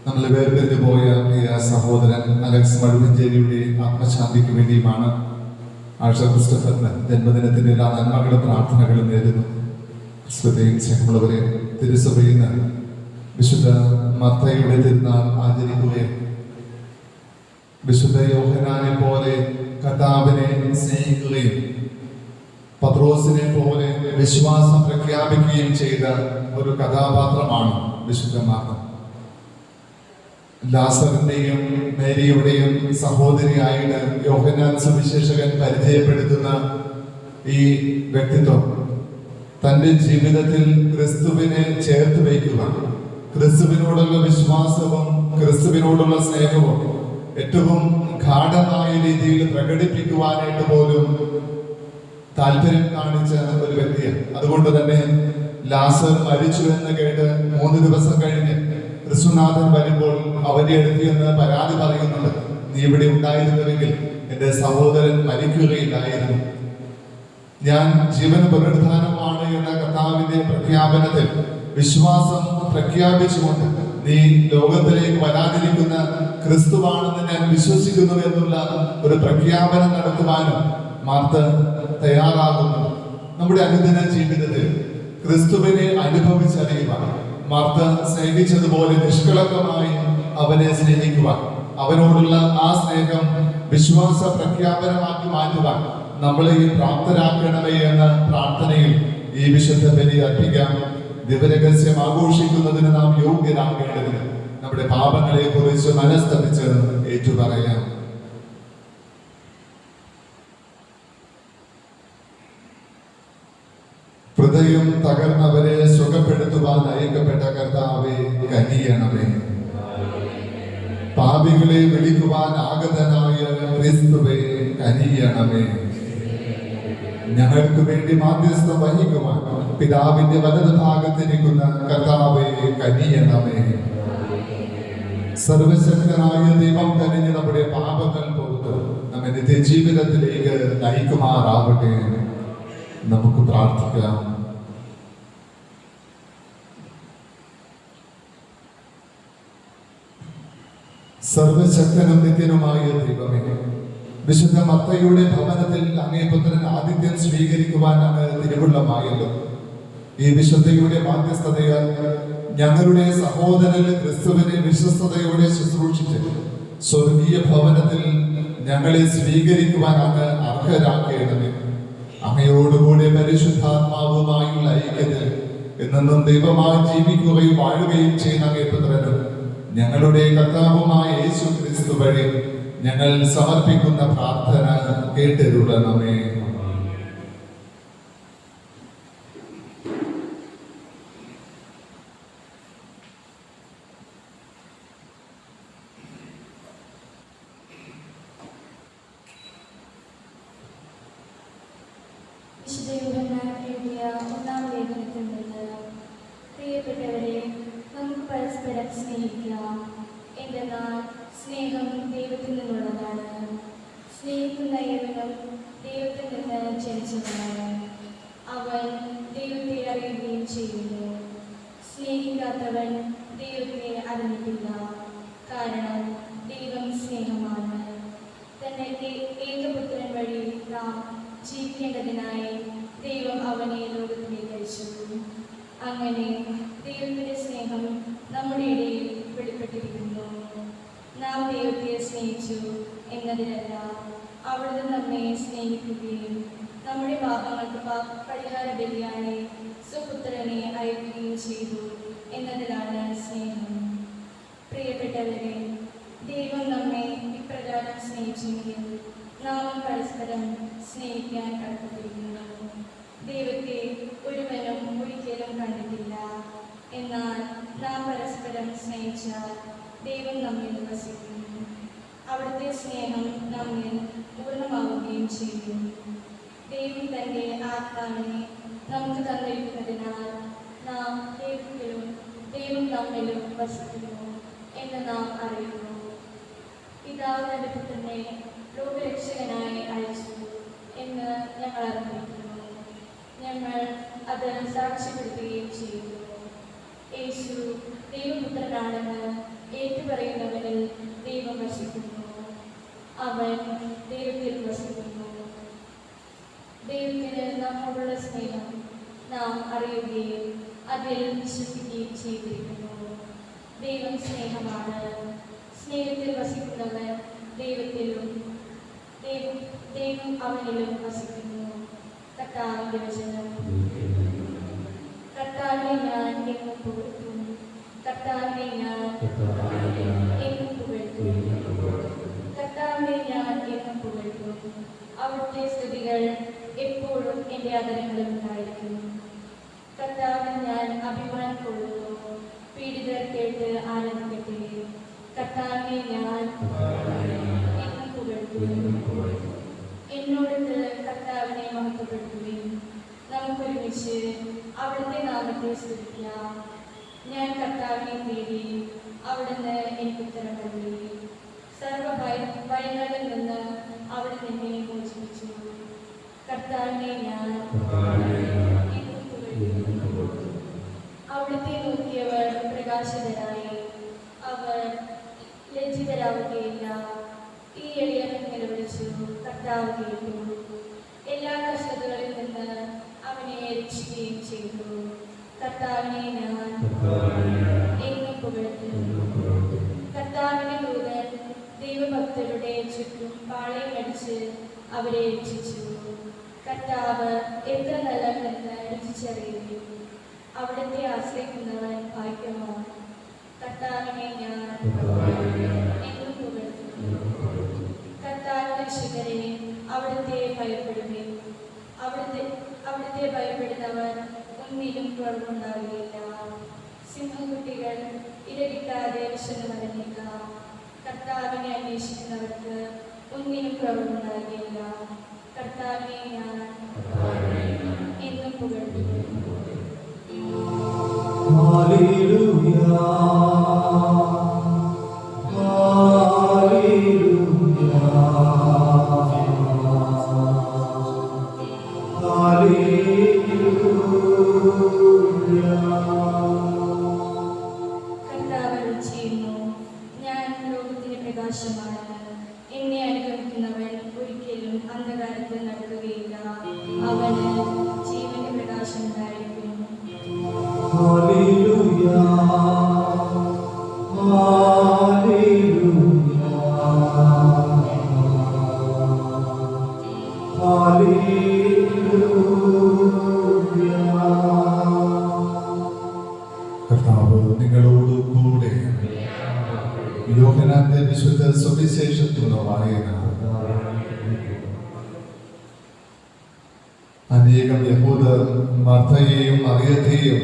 നമ്മൾ വേർപിരിഞ്ഞു പോയ പ്രിയ സഹോദരൻ അലക്സ് മഴുവഞ്ചേരിയുടെ ആത്മശാന്തിക്ക് വേണ്ടിയുമാണ് ആർച്ച് ക്രിസ്റ്റഫറിന് ജന്മദിനത്തിന്റെ എല്ലാ നന്മകളും പ്രാർത്ഥനകളും നേരുന്നു. ക്രിസ്തുവിനെയും സ്നേഹമുള്ളവരെ, തിരുസഭയിൽ നിന്ന് വിശുദ്ധ മത്തായിയുടെ തിരുനാൾ ആചരിക്കുകയും വിശുദ്ധ യോഹന്നാനെ പോലെ കർത്താവിനെ സ്നേഹിക്കുകയും പത്രോസിനെ പോലെ വിശ്വാസം പ്രഖ്യാപിക്കുകയും ചെയ്ത ഒരു കഥാപാത്രമാണ് വിശുദ്ധ മാർത്ത. ലാസറിന്റെയും മേരിയുടെയും സഹോദരിയായിട്ട് യോഹന്നാൻ സുവിശേഷകൻ പരിചയപ്പെടുത്തുന്ന ഈ വ്യക്തിത്വം തൻ്റെ ജീവിതത്തിൽ ക്രിസ്തുവിനെ ചേർത്ത് വയ്ക്കുക, ക്രിസ്തുവിനോടുള്ള വിശ്വാസവും ക്രിസ്തുവിനോടുള്ള സ്നേഹവും ഏറ്റവും ഗാഢമായ രീതിയിൽ പ്രകടിപ്പിക്കുവാനായിട്ട് പോലും താല്പര്യം കാണിച്ച ഒരു വ്യക്തിയാണ്. അതുകൊണ്ട് തന്നെ ലാസർ മരിച്ചു എന്ന് കേട്ട് 3 ദിവസം കഴിഞ്ഞ് ക്രിസ്തുനാഥൻ വരുമ്പോൾ അവന്റെ അടുത്ത് എന്ന് പരാതി പറയുന്നുണ്ട്, നീ ഇവിടെ ഉണ്ടായിരുന്നുവെങ്കിൽ എൻ്റെ സഹോദരൻ മരിക്കുകയില്ലായിരുന്നു. ഞാൻ ജീവൻ പുനരുദ്ധാനമാണ് എന്ന കർത്താവിന്റെ പ്രഖ്യാപനത്തിൽ വിശ്വാസം പ്രഖ്യാപിച്ചുകൊണ്ട് നീ ലോകത്തിലേക്ക് വരാതിരിക്കുന്ന ക്രിസ്തുവാണെന്ന് ഞാൻ വിശ്വസിക്കുന്നു എന്നുള്ള ഒരു പ്രഖ്യാപനം നടത്തുവാനും മാർത്ത തയ്യാറാകുന്നു. നമ്മുടെ അനുദിന ജീവിതത്തിൽ ക്രിസ്തുവിനെ അനുഭവിച്ചറിയുവാൻ മാർത്ത സ്നേഹിച്ചതുപോലെ നിഷ്കളങ്കമായി അവനെ സ്നേഹിക്കുവാൻ, അവനോടുള്ള ആ സ്നേഹം വിശ്വാസ പ്രഖ്യാപനമാക്കി മാറ്റുവാൻ നമ്മളെ പ്രാപ്തരാക്കണമേ എന്ന പ്രാർത്ഥനയിൽ ഈ വിശുദ്ധ ബലി അർപ്പിക്കാം. ദിവരഹസ്യം ആഘോഷിക്കുന്നതിന് നാം യോഗ്യരാകേണ്ടതിന് നമ്മുടെ പാപങ്ങളെ കുറിച്ച് മനസ്തപിച്ച് ഏറ്റുപറയാം. ഹൃദയം തകർന്നവരെ സുഖപ്പെടുത്തുവാൻ അയക്കപ്പെട്ട കർത്താവേ കനിയണമേ. പാപികളെ വിളിക്കുവാൻ ആഗതനായ ക്രിസ്തുവേ കനിയണമേ. ഞങ്ങൾക്ക് വേണ്ടി മാധ്യസ്ഥം വഹിക്കുവാൻ പിതാവിന്റെ വലത് ഭാഗത്തിരിക്കുന്ന കർത്താവേ കനിയണമേ. സർവശക്തനായ ദൈവം കനിഞ്ഞ് നമ്മുടെ പാപങ്ങൾ പുറത്ത് നമ്മെ നിത്യജീവിതത്തിലേക്ക് നയിക്കുമാറാവട്ടെ. നമുക്ക് പ്രാർത്ഥിക്കാം. സർവശക്തനും നിത്യനുമായ ദൈവമേ, വിശുദ്ധ മത്തയുടെ ഭവനത്തിൽ അങ്ങേ പുത്രൻ ആതിഥ്യം സ്വീകരിക്കുവാൻ അങ്ങ് തിരുവുള്ളമായല്ലോ. ഈ വിശുദ്ധയുടെ മാധ്യസ്ഥതയാൽ ഞങ്ങളുടെ സഹോദരൻ ക്രിസ്തുവിനെ വിശ്വസ്തയോടെ ശുശ്രൂഷിച്ച് സ്വർഗീയ ഭവനത്തിൽ ഞങ്ങളെ സ്വീകരിക്കുവാൻ അങ്ങ് അർഹരാക്കേണ്ടത്. അങ്ങയോടുകൂടെ പരിശുദ്ധാത്മാവുമായുള്ള ഐക്യത്തിൽ എന്നും ദൈവമായി ജീവിക്കുകയും വാഴുകയും ചെയ്യുന്ന അങ്ങേ പുത്രനും ഞങ്ങളുടെ കർത്താവുമായ യേശു ക്രിസ്തു വഴി ഞങ്ങൾ സമർപ്പിക്കുന്ന പ്രാർത്ഥന കേട്ടരുളണമേ. വിശുദ്ധ എഴുതിയ ഒന്നാം ലേഖനത്തിൽ നിന്ന് പ്രിയപ്പെട്ടവരെ, നമുക്ക് പരസ്പരം സ്നേഹിക്കാം. എന്തെന്നാൽ സ്നേഹം ദൈവത്തിൽ നിന്നുള്ളതാണ്. സ്നേഹിക്കുന്ന ഏവനും ദൈവത്തിൽ നിന്ന് ജനിച്ചവനാണ്. അവൻ ദൈവത്തെ അറിയുകയും ചെയ്യുന്നു. സ്നേഹിക്കാത്തവൻ ദൈവത്തെ അറിഞ്ഞിട്ടില്ല, കാരണം ദൈവം സ്നേഹമാണ്. തന്റെ ഏകപുത്രൻ വഴി നാം ജീവിക്കേണ്ടതിനായി ദൈവം അവനെ ലോകത്തിലേക്ക് അയച്ചു. അങ്ങനെ ദൈവത്തിന്റെ സ്നേഹം നമ്മുടെ ഇടയിൽ വെളിപ്പെട്ടിരിക്കുന്നു. നാം ദൈവത്തെ സ്നേഹിച്ചു എന്നതിനല്ല, അവിടുന്ന് നമ്മെ സ്നേഹിക്കുകയും നമ്മുടെ പാപങ്ങൾക്ക് പരിഹാര ബലിയായി സുപുത്രനെ അയക്കുകയും ചെയ്തു എന്നതിലാണ് സ്നേഹം. പ്രിയപ്പെട്ടവരെ, ദൈവം നമ്മെ ഇപ്രകാരം സ്നേഹിച്ചെങ്കിൽ നാം പരസ്പരം സ്നേഹിക്കാൻ കടപ്പെട്ടിരിക്കുന്നു. ദൈവത്തെ ഒരുവനും ഒരിക്കലും കണ്ടിട്ടില്ല. എന്നാൽ നാം പരസ്പരം സ്നേഹിച്ചാൽ ദൈവം നമ്മിൽ വസിക്കും. അവിടുത്തെ സ്നേഹം നമ്മിൽ പൂർണ്ണമാവുകയും ചെയ്യും. ദൈവം തൻ്റെ ആത്മാവിനെ നമുക്ക് തന്നിരിക്കുന്നതിനാൽ നാം ദൈവം നമ്മിലും വസിക്കുന്നു എന്ന് നാം അറിയുന്നു. പിതാവ് തന്റെ പുത്രനെ ലോകരക്ഷകനായി അയച്ചു എന്ന് ഞങ്ങൾ അറിഞ്ഞിരിക്കുന്നു. ഞങ്ങൾ അത് സാക്ഷ്യപ്പെടുത്തുകയും ചെയ്തു. യേശു ദൈവപുത്രനാണെന്ന് ഏറ്റുപറയുന്നവരിൽ ദൈവം വസിക്കുന്നു. അവൻ ദൈവത്തിൽ വസിക്കുന്നു. ദൈവത്തിന് നമ്മോടുള്ള സ്നേഹം നാം അറിയുകയും അതിൽ വിശ്വസിക്കുകയും ചെയ്തിരിക്കുന്നു. ദൈവം സ്നേഹമാണ്. സ്നേഹത്തിൽ വസിക്കുന്നവൻ ദൈവത്തിലും ദൈവം അവനിലും വസിക്കുന്നു. കർത്താവിന്റെ വചനം. കർത്താവിനെ ഞാൻ എന്നും പുകഴ്ത്തും. കർത്താവിനെ ഞാൻ എന്നും പുകഴ്ത്തും. കർത്താവിനെ ഞാൻ എന്നും പുകഴ്ത്തും. അവിടുത്തെ സ്തുതികൾ എപ്പോഴും എൻ്റെ അധരങ്ങളിൽ ഉണ്ടായിരിക്കും. കർത്താവിൽ ഞാൻ അഭിമാനം കൊള്ളുന്നു. പീഡിതർ കേട്ട് ആനന്ദിക്കട്ടെ. കർത്താവിനെ ഞാൻ എന്നും പുകഴ്ത്തും. എന്നോടത്ത് കർത്താവിനെ മഹത്വപ്പെടുത്തുകയും നമുക്കൊരുമിച്ച് അവിടുത്തെ നാമത്തെ സ്തുതിക്കാം. ഞാൻ കർത്താവിനെ തേടി, അവിടുന്ന് എനിക്ക് ഉത്തരം നൽകി. സർവഭയങ്ങളിൽ നിന്ന് അവിടുന്ന് എന്നെ മോചിപ്പിച്ചു. കർത്താവിനെ ഞാൻ എന്നും പുകഴ്ത്തും. അവിടുത്തെ നോക്കിയവർ പ്രകാശിതരായി, അവർ ലജ്ജിതരാവുകയില്ല. ഈ എളിയവൻ നിലവിളിച്ചു, കർത്താവ് കേട്ടു. എല്ലാ കഷ്ടതകളിൽ നിന്ന് അവനെ രക്ഷിക്കുകയും ചെയ്തു. കർത്താവിനെ ഞാൻ എന്നും പുകഴ്ത്തും. കർത്താവിന്റെ ദൂതൻ ദൈവഭക്തരുടെ ചുറ്റും പാളയമടിച്ച് അവരെ രക്ഷിച്ചു. കർത്താവ് എത്ര നല്ലവനെന്ന് രുചിച്ചറിയുകയും അവിടുത്തെ ആശ്രയിക്കുന്നവൻ ഭാഗ്യവാൻ. കർത്താവിനെ ഞാൻ എന്നും പുകഴ്ത്തും. കർത്താവിന്റെ വിശുദ്ധരെ അവിടുത്തെ ഭയപ്പെടുകയും അവിടുത്തെ ഭയപ്പെടുന്നവർ ഒന്നിലും കുറവുണ്ടാവുകയില്ല. സിംഹകുട്ടികൾ ഇരകിട്ടാതെ വിശന്നു മടങ്ങിയേക്കാം. കർത്താവിനെ അന്വേഷിക്കുന്നവർക്ക് ഒന്നിനും കുറവുണ്ടാവുകയില്ല. കർത്താവിനെ ഞാൻ എന്നും പുകഴ്ത്തും. Hallelujah, hallelujah, hallelujah. കർത്താവ് അരുളിച്ചെയ്യുന്നു, ഞാൻ ലോകത്തിന് പ്രകാശമാണ്. എന്നെ അനുഗമിക്കുന്നവൻ ഒരിക്കലും അന്ധകാരത്തിൽ നടക്കുകയില്ല. അവന് ജീവന്റെ പ്രകാശം ഉണ്ടായിരിക്കും. Hallelujah, hallelujah, hallelujah. കർത്താവ് നിങ്ങളോട് കൂടെ. യോഹന്നാന്റെ വിശുദ്ധ സുവിശേഷത്തിൽ നിന്ന് വായന. അനേകം യഹൂദർ മർത്തയെയും മറിയത്തെയും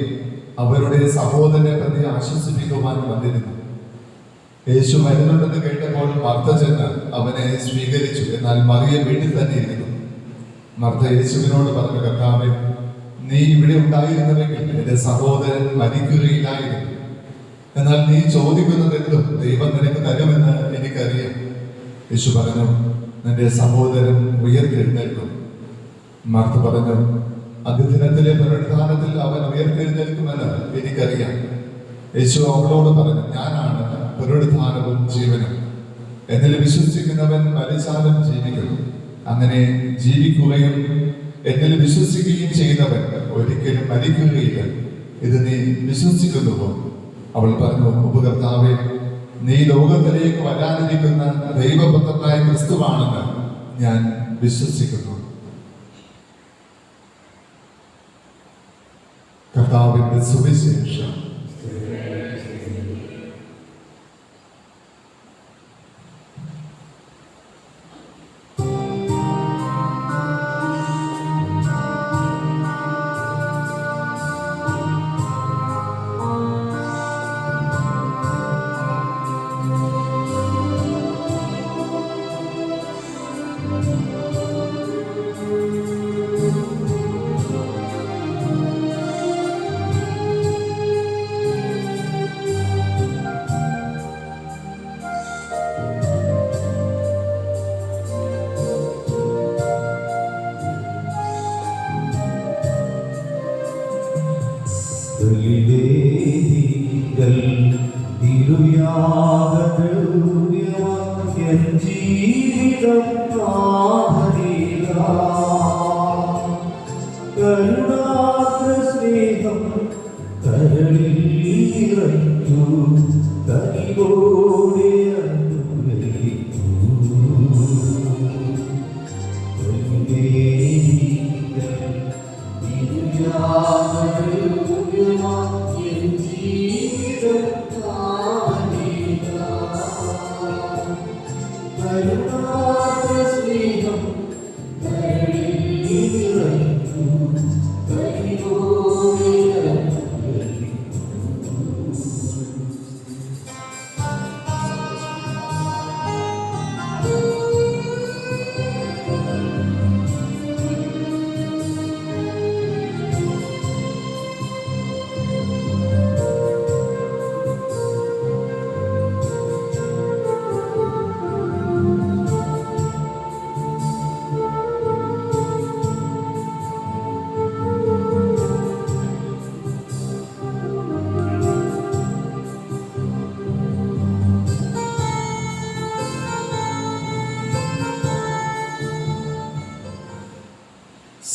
അവരുടെ സഹോദരനെ പ്രതി ആശ്വസിപ്പിക്കുവാൻ വന്നിരുന്നു. യേശു വരുന്നുണ്ടെന്ന് കേട്ടപ്പോൾ മർത്ത ചെന്ന് അവനെ സ്വീകരിച്ചു. എന്നാൽ മറിയ വീട്ടിൽ തന്നെ ഇരുന്നു. മർത്ത യേശുവിനോട് പറഞ്ഞു, കർത്താവേ, നീ ഇവിടെ ഉണ്ടായിരുന്നുവെങ്കിൽ എന്റെ സഹോദരൻ മരിക്കുകയില്ലായിരുന്നു. എന്നാൽ നീ ചോദിക്കുന്നത് എന്തും ദൈവം നിനക്ക് തരുമെന്ന് എനിക്കറിയാം. യേശു പറഞ്ഞു, നിന്റെ സഹോദരൻ ഉയർത്തെഴുന്നേൽക്കും. മർത്ത പറഞ്ഞു, അതിദിനത്തിലെ പുനരുത്ഥാനത്തിൽ അവൻ ഉയർത്തെഴുന്നേൽക്കുമെന്ന് എനിക്കറിയാം. യേശു അവളോട് പറഞ്ഞു, ഞാനാണ് പുനരുത്ഥാനവും ജീവനും. എന്നിൽ വിശ്വസിക്കുന്നവൻ മരിച്ചാലും ജീവിക്കും. അങ്ങനെ ജീവിക്കുകയും എന്നിൽ വിശ്വസിക്കുകയും ചെയ്യുന്നവൻ ഒരിക്കലും മരിക്കുകയില്ല. ഇത് നീ വിശ്വസിക്കുന്നുവോ? അവൾ പറഞ്ഞു, ഉപകർത്താവേ, നീ ലോകത്തിലേക്ക് വരാനിരിക്കുന്ന ദൈവപുത്രനായ ക്രിസ്തുവാണെന്ന് ഞാൻ വിശ്വസിക്കുന്നു. കർത്താവിന്റെ സുവിശേഷം.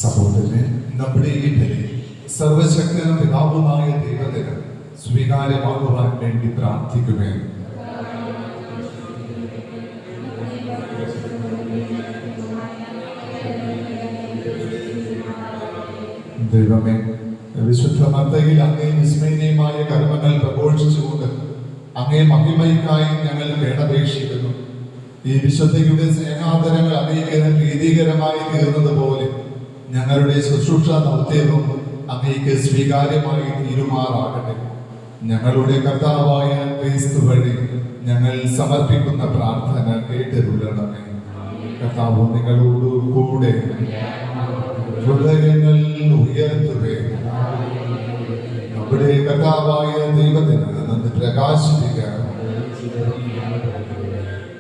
സഹോദരനെ, നമ്മുടെ ഈ ബലി സർവശക്തനും പിതാവുമായ ദൈവത്തിന് സ്വീകാര്യമാകുവാൻ വേണ്ടി പ്രാർത്ഥിക്കുമേ. ദൈവമേ, വിശുദ്ധ മർത്തയിൽ അങ്ങേ വിസ്മയനീയമായ കർമ്മങ്ങൾ പ്രഘോഷിച്ചുകൊണ്ട് അങ്ങേ മഹിമയ്ക്കായി ഞങ്ങൾ കേണപേക്ഷിക്കുന്നു. ഈ വിശുദ്ധയുടെ സ്നേഹാദരങ്ങൾ അങ്ങേക്ക് പ്രീതികരമായി തീർന്നതുപോലെ ഞങ്ങളുടെ ശുശ്രൂഷ ദൗത്യവും അങ്ങേക്ക് സ്വീകാര്യമായി തീരുമാറാകട്ടെ. ഞങ്ങളുടെ കർത്താവായ ക്രിസ്തു വഴി ഞങ്ങൾ സമർപ്പിക്കുന്ന പ്രാർത്ഥന കേട്ടരുളണമേ. കർത്താവ് നിങ്ങളോട് കൂടെ ഹൃദയങ്ങൾ ഉയർത്തുവേ. നമ്മുടെ കർത്താവായ ദൈവത്തിന് നന്ദി പ്രകാശിപ്പിക്കാൻ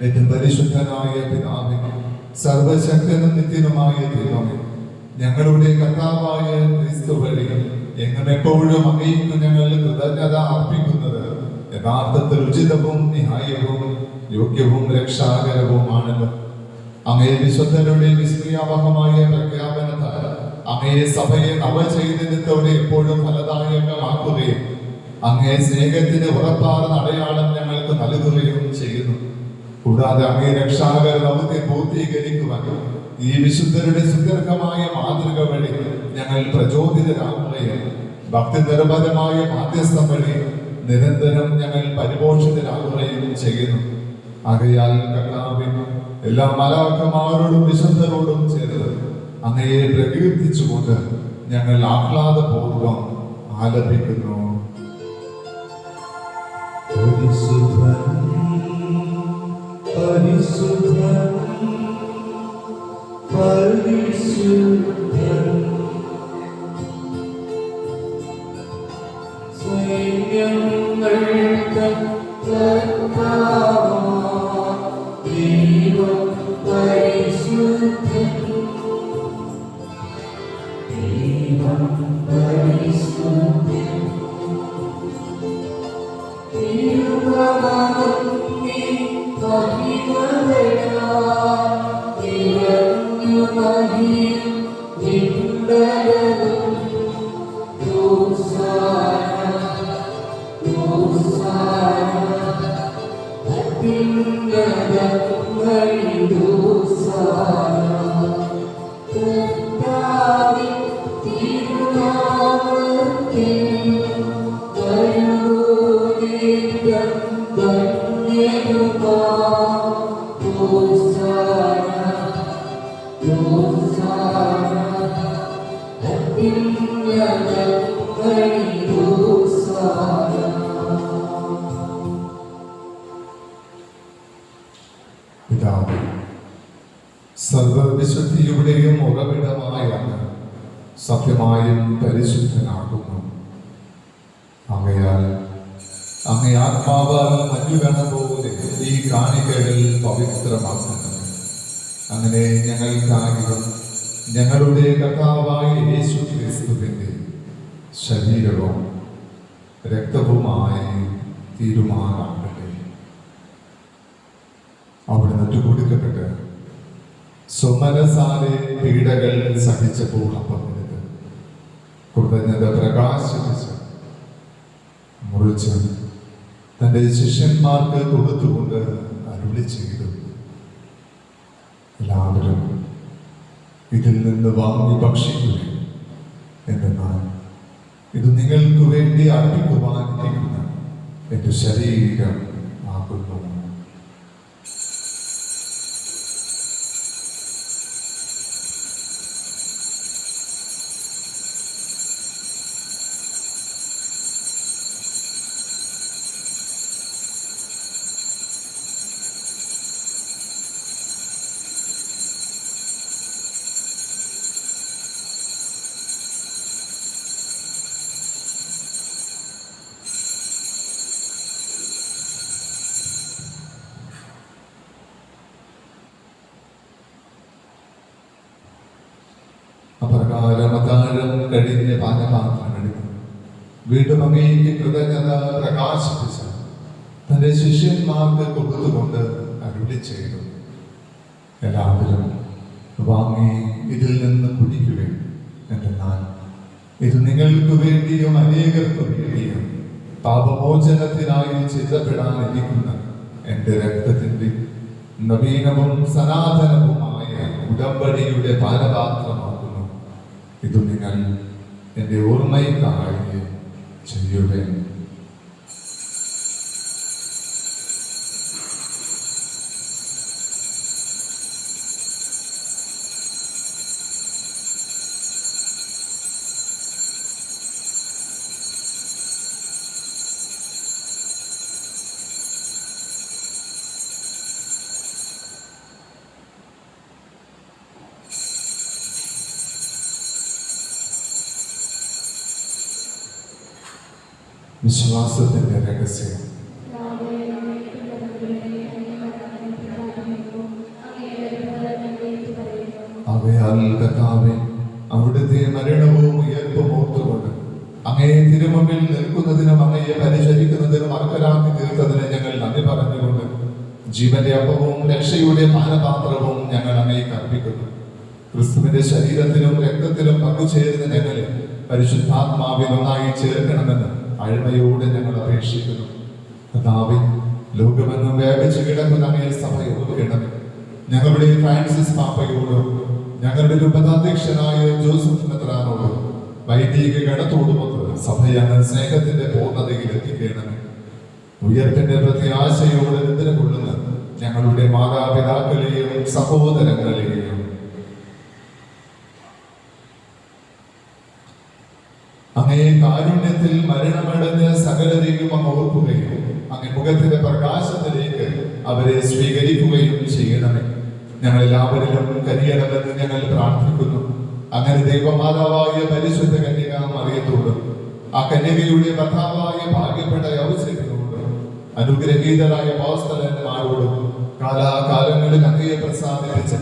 എന്റെ പരിശുദ്ധനായ പിതാവേ, സർവശക്തനും നിത്യനുമായ ദൈവമേ, ഞങ്ങളുടെ കർത്താവായ ക്രിസ്തു വഴി എങ്ങനെപ്പോഴും അങ്ങേക്ക് ഞങ്ങൾ കൃതജ്ഞത അർപ്പിക്കുന്നത് യഥാർത്ഥത്തിൽ ഉചിതവും ന്യായവും യോഗ്യവും രക്ഷാകരവുമാണല്ലോ. അങ്ങേ വിശുദ്ധരുടെ വിസ്മയാവഹമായ പ്രഖ്യാപനത്താൽ അങ്ങേ സഭയെ നവചൈതന്യത്തോടെ എപ്പോഴും ഫലദായകമാക്കുകയും അങ്ങേ സ്നേഹത്തിന്റെ ഉറപ്പാർന്ന അടയാളം ഞങ്ങൾക്ക് നൽകുകയും ചെയ്യുന്നു. കൂടാതെ അങ്ങേ രക്ഷാകര ദൗത്യം പൂർത്തീകരിക്കുവാൻ ഈ വിശുദ്ധരുടെ സുദീർഘമായ മാതൃക വഴി ഞങ്ങൾ പ്രചോദിതരാകുകയും ഭക്തി നിർഭരമായ മാധ്യസ്ഥം വഴി നിരന്തരം ഞങ്ങൾ പരിപോഷിതരാകുകയും ചെയ്യുന്നു. ആകയാൽ കർത്താവേ, എല്ലാ മലാഖമാരോടും വിശുദ്ധരോടും ചേർന്ന് അങ്ങയെ പ്രകീർത്തിച്ചുകൊണ്ട് ഞങ്ങൾ ആഹ്ലാദപൂർവം ആലപിക്കുന്നു. പരിശുദ്ധൻ പരിശുദ്ധൻ പിതാവേ, സർവവിശുദ്ധിയുടെയും ഉറവിടമായ സത്യമായും പരിശുദ്ധനാകുന്നു. ആകയാൽ അങ്ങേ ആത്മാവാൽ മഞ്ഞുകണ പോലെ ഈ കാണികകൾ പവിത്രമാക്കുന്നത്. അങ്ങനെ ഞങ്ങൾക്കായും ഞങ്ങളുടെ കർത്താവായ യേശു ക്രിസ്തുവിന്റെ ശരീരവും രക്തവുമായി തീരുമാനാകട്ടെ. അവിടുന്ന് ഒറ്റുകൊടുക്കപ്പെട്ട് സുമനസാലെ പീഡകൾ സഹിച്ചപ്പോൾ അപ്പമെടുത്ത് കൃതജ്ഞത പ്രകാശിപ്പിച്ച് മുറിച്ച് തൻ്റെ ശിഷ്യന്മാർക്ക് കൊടുത്തുകൊണ്ട് അരുളി ചെയ്തു, എല്ലാവരും ഇതിൽ നിന്ന് വാങ്ങി ഭക്ഷിക്കുക. എന്നാൽ ഇത് നിങ്ങൾക്ക് വേണ്ടി അർപ്പിക്കുവാനിരിക്കുന്ന എൻ്റെ ശരീരം ആകുന്നു. അപ്രകാരം കഴിഞ്ഞ് പാനപാത്രമെടുക്കും. വീണ്ടും അങ്ങേക്ക് കൃതജ്ഞത പ്രകാശിപ്പിച്ച് തൻ്റെ ശിഷ്യന്മാർക്ക് കൊടുത്തുകൊണ്ട് അരുളി ചെയ്തു, എല്ലാവരും വാങ്ങി ഇതിൽ നിന്ന് കുടിക്കുകയും. എന്തെന്നാൽ ഇത് നിങ്ങൾക്ക് വേണ്ടിയും അനേകർക്കു വേണ്ടിയും പാപമോചനത്തിനായി ചിന്തപ്പെടാനിരിക്കുന്ന എൻ്റെ രക്തത്തിൻ്റെ നവീനവും സനാതനവുമായ ഉടമ്പടിയുടെ പാനപാത്രമാകുന്നു. ഇത് നിങ്ങൾ എൻ്റെ ഓർമ്മയ്ക്കായി ചെയ്യുക. വിശ്വാസത്തിന്റെ രഹസ്യം. അവയാൽ കർത്താവേ, അവിടുത്തെ മരണവും ഉയർപ്പും ഓർത്തുകൊണ്ട് അങ്ങയെ തിരുമുമ്പിൽ നിൽക്കുന്നതിനും അങ്ങയെ പരിചരിക്കുന്നതിനും അർഹരാക്കി തീർത്തതിന് ഞങ്ങൾ നന്ദി പറഞ്ഞുകൊണ്ട് ജീവന്റെ അപ്പവും രക്ഷയുടെ പാനപാത്രവും ഞങ്ങൾ അങ്ങേക്ക് അർപ്പിക്കുന്നു. ക്രിസ്തുവിന്റെ ശരീരത്തിലും രക്തത്തിലും പങ്കുചേരുന്ന ഞങ്ങളെ പരിശുദ്ധാത്മാവിൽ ഒന്നായി ചേർക്കണമെന്ന് അഴിമയോടെ ഞങ്ങൾ അപേക്ഷിക്കുന്നു. കർത്താവേ, ലോകമെന്നും വ്യാപിച്ചു കിടക്കുന്ന അങ്ങേ സഭയെ ഓർക്കണമേ. ഞങ്ങളുടെ ഫ്രാൻസിസ് പാപ്പയോടും ഞങ്ങളുടെ രൂപതാധ്യക്ഷനായ ജോസഫ് മെത്രാനോടും വൈദിക ഗണത്തോടുമൊത്ത് സഭയെ അങ്ങ് സ്നേഹത്തിന്റെ പൂർണ്ണതയിൽ എത്തിക്കണമേ. ഉയർപ്പിന്റെ പ്രത്യാശയോടെ നിദ്ര കൊള്ളുന്ന ഞങ്ങളുടെ മാതാപിതാക്കളെയും സഹോദരങ്ങളെയും അങ്ങേ കാരുണ്യത്തിൽ മരണമടഞ്ഞ സകലരെയും അങ്ങ് ഓർക്കുകയും അങ്ങേ മുഖത്തിന്റെ പ്രകാശത്തിലേക്ക് അവരെ സ്വീകരിക്കുകയും ചെയ്യണമേ. ഞങ്ങളെല്ലാവരിലും കനിയണമെന്ന് ഞങ്ങൾ പ്രാർത്ഥിക്കുന്നു. അങ്ങനെ ദൈവമാതാവായ പരിശുദ്ധ കന്യക മറിയത്തോടും ആ കന്യകയുടെ ഭർത്താവായ ഭാഗ്യപ്പെട്ട യൗസേപ്പിനോടും അനുഗ്രഹീതരായ അപ്പോസ്തലന്മാരോടും കാലാകാലങ്ങളിൽ അങ്ങയെ പ്രസാദിപ്പിച്ച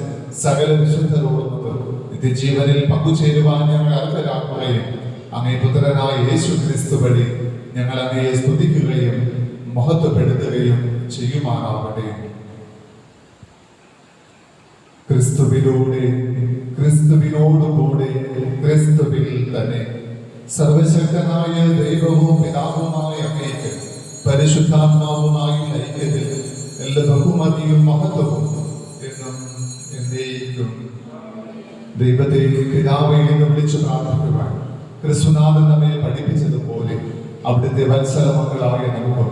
സകല വിശുദ്ധരോടും നിത്യജീവനിൽ പങ്കുചേരുവാൻ ഞങ്ങൾ അർഹരാക്കുകയും അങ്ങേ പുത്രനായ യേശു ക്രിസ്തു വഴി ഞങ്ങൾ അങ്ങയെ സ്തുതിക്കുകയും മഹത്വപ്പെടുത്തുകയും ചെയ്യുമാറാവട്ടെ. ക്രിസ്തുവിലൂടെ, ക്രിസ്തുവിനോടുകൂടെ, ക്രിസ്തുവിൽ തന്നെ സർവശക്തനായ ദൈവവും പിതാവുമായ അങ്ങേക്ക് പരിശുദ്ധാത്മാവുമായി ഐക്യത്തിൽ എല്ലാ ബഹുമതിയും മഹത്വവും എന്നും എന്നേക്കും. ദൈവത്തെ പിതാവേ എന്ന് വിളിച്ചു പ്രാർത്ഥിക്കുവാൻ ക്രിസ്തുനാഥൻ നമ്മെ പഠിപ്പിച്ചതുപോലെ അവിടുത്തെ വത്സല മക്കളായ നമുക്ക്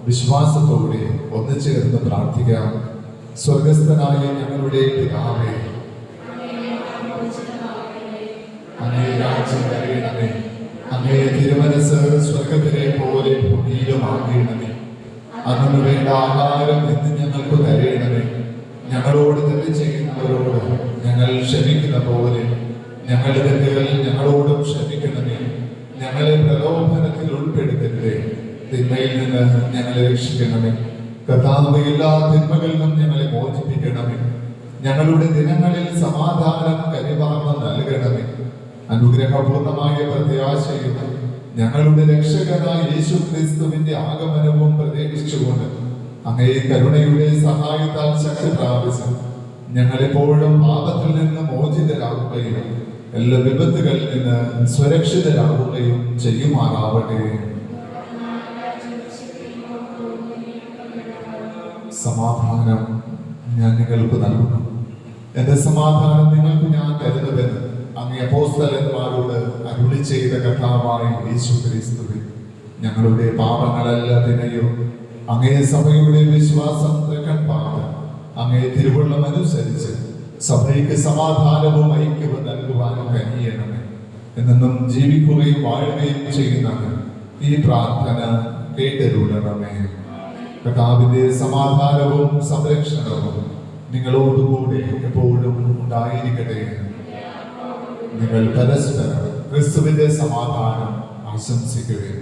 വിശ്വാസത്തോടെ ഒന്നുചേർന്ന് പ്രാർത്ഥിക്കാം. സ്വർഗസ്ഥനായ ഞങ്ങളുടെ പിതാവേ, അങ്ങേ രാജ്യം വരേണമേ, അങ്ങേ തിരുമനസ് സ്വർഗത്തിലെ പോലെ ഭൂമിയിലുമാകണമേ. അന്നു വേണ്ട ആഹാരം ഇന്ന് ഞങ്ങൾക്ക് തരേണമേ. ഞങ്ങളോട് തെറ്റ് ചെയ്യുന്നവരോട് ഞങ്ങൾ ക്ഷമിക്കുന്ന പോലെ ഞങ്ങളുടെ തെറ്റുകൾ ഞങ്ങളോടും ക്ഷമിക്കണമേ. ഞങ്ങളെ പ്രലോഭനത്തിൽ ഉൾപ്പെടുത്തരുതേ, തിന്മയിൽ നിന്ന് ഞങ്ങളെ രക്ഷിക്കണമേ. കർത്താവേ, എല്ലാ തിന്മകളിൽ നിന്നും ഞങ്ങളെ മോചിപ്പിക്കണമേ. ഞങ്ങളുടെ ദിനങ്ങളിൽ സമാധാനം കരിവാർന്ന് നൽകണമേ. അനുഗ്രഹപൂർണമായ പ്രത്യാശയും ഞങ്ങളുടെ രക്ഷകനായ യേശു ക്രിസ്തുവിന്റെ ആഗമനവും പ്രതീക്ഷിച്ചുകൊണ്ട് അങ്ങേ കരുണയുടെ സഹായത്താൽ ശക്തി പ്രാപിച്ച് ഞങ്ങളെപ്പോഴും പാപത്തിൽ നിന്ന് മോചിതരാകുകയും എല്ലാ വിപത്തുകളിൽ നിന്ന് സുരക്ഷിതരാകുകയും ചെയ്യുമാറാവട്ടെ. സമാധാനം ഞാൻ നിങ്ങൾക്ക് നൽകുന്നു, എന്റെ സമാധാനം നിങ്ങൾക്ക് ഞാൻ തരുന്നുവെന്ന് അങ്ങേ അപ്പോസ്തലന്മാരോട് അരുളി ചെയ്ത കർത്താവായ യേശു ക്രിസ്തുവേ, ഞങ്ങളുടെ പാപങ്ങളെല്ലാത്തിനെയും അങ്ങേ സഭയുടെ വിശ്വാസം പാപം അങ്ങേ തിരുവുള്ളം അനുസരിച്ച് സഭയ്ക്ക് സമാധാനവും ഐക്യവും നൽകുവാനും കഴിയണമേ. എന്നും ജീവിക്കുകയും വാഴുകയും ചെയ്യുന്നത് ഈ പ്രാർത്ഥന കേട്ടരുളണമേ. കർത്താവിന്റെ സമാധാനവും സംരക്ഷണവും നിങ്ങളോടുകൂടെ എപ്പോഴും ഉണ്ടായിരിക്കട്ടെ. നിങ്ങൾ പരസ്പരം ക്രിസ്തുവിന്റെ സമാധാനം ആശംസിക്കുകയും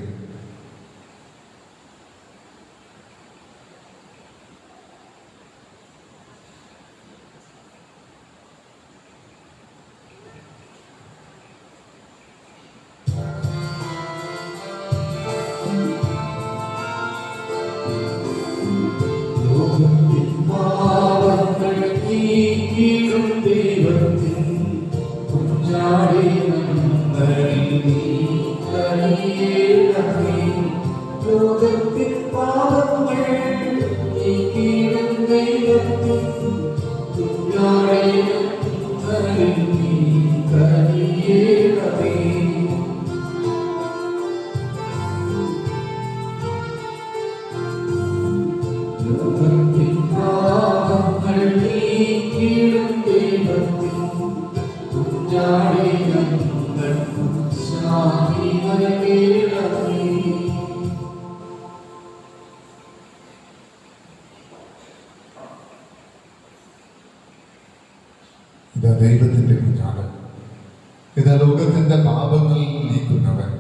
ഇതാ ദൈവത്തിന്റെ കുഞ്ഞാട്, ഇതാ ലോകത്തിന്റെ പാപങ്ങൾ നീക്കുന്നവൻ.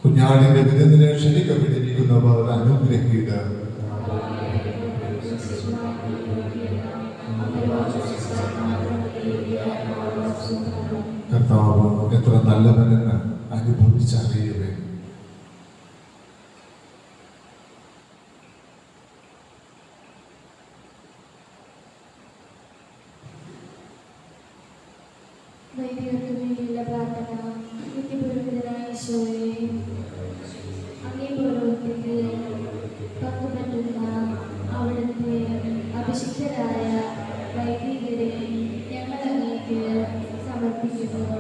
കുഞ്ഞാടിന്റെ വിരുന്നിനെ ക്ഷണിക്കപ്പെട്ടിരിക്കുന്നവർ അനുഗ്രഹീത. കർത്താവ് എത്ര നല്ലവനെന്ന് അനുഭവിച്ചറിയുവേ. വൈദികർക്ക് വേണ്ടിയുള്ള പ്രാർത്ഥന. നിത്യപുരോഹിതനായ ഈശോയെ, അങ്ങേ പൗരോഹിത്യത്തിൽ പങ്കുപറ്റുന്ന അവിടുത്തെ അഭിഷിക്തരായ വൈദികരെ ഞങ്ങൾ അങ്ങേക്ക് സമർപ്പിക്കുന്നു.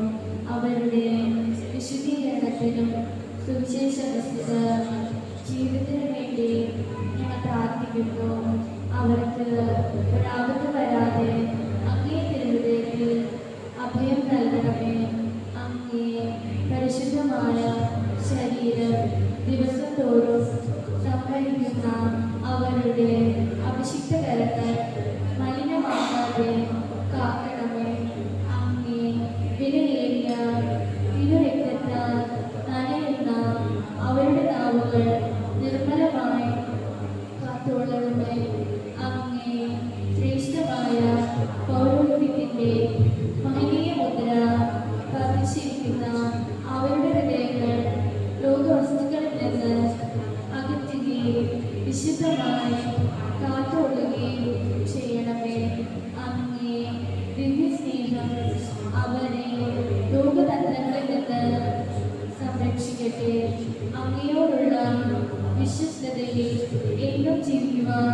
അവരുടെ വിശുദ്ധീകരണത്തിനും സുവിശേഷ ജീവിതത്തിനു വേണ്ടി ഞങ്ങൾ പ്രാർത്ഥിക്കുന്നു. അവർക്ക് ഒരാപത്ത് വരാതെ അങ്ങേ തിരുഹൃദയത്തിൽ അഭയം നൽകണമേ. അങ്ങേ പരിശുദ്ധമായ ശരീരം ദിവസം തോറും സംവഹിക്കുന്ന അവരുടെ അഭിഷിക്ത കരങ്ങൾ മലിനമാകാതെ കാക്കണമേ. അങ്ങേ വിലയേറിയ തിരുരക്തത്താൽ നനയുന്ന അവരുടെ നാവുകൾ നിർമ്മലമായി ദൈവമേ, അങ്ങേ ശ്രേഷ്ഠമായ പൗരോഹിത്യത്തിന്റെ മഹനീയ മുദ്ര പതിച്ചിരിക്കുന്ന അവരുടെ ഹൃദയങ്ങൾ ലോകവസ്തുക്കളിൽ നിന്ന് അകറ്റുകയും വിശുദ്ധമായി കാത്തുകൊള്ളുകയും ചെയ്യണമേ. അങ്ങേ ദിവ്യസ്നേഹം അവരെ ലോകതന്ത്രങ്ങളിൽ നിന്ന് സംരക്ഷിക്കട്ടെ. അങ്ങയോടുള്ള വിശ്വസ്തതയിൽ എന്നും ജീവിക്കുവാൻ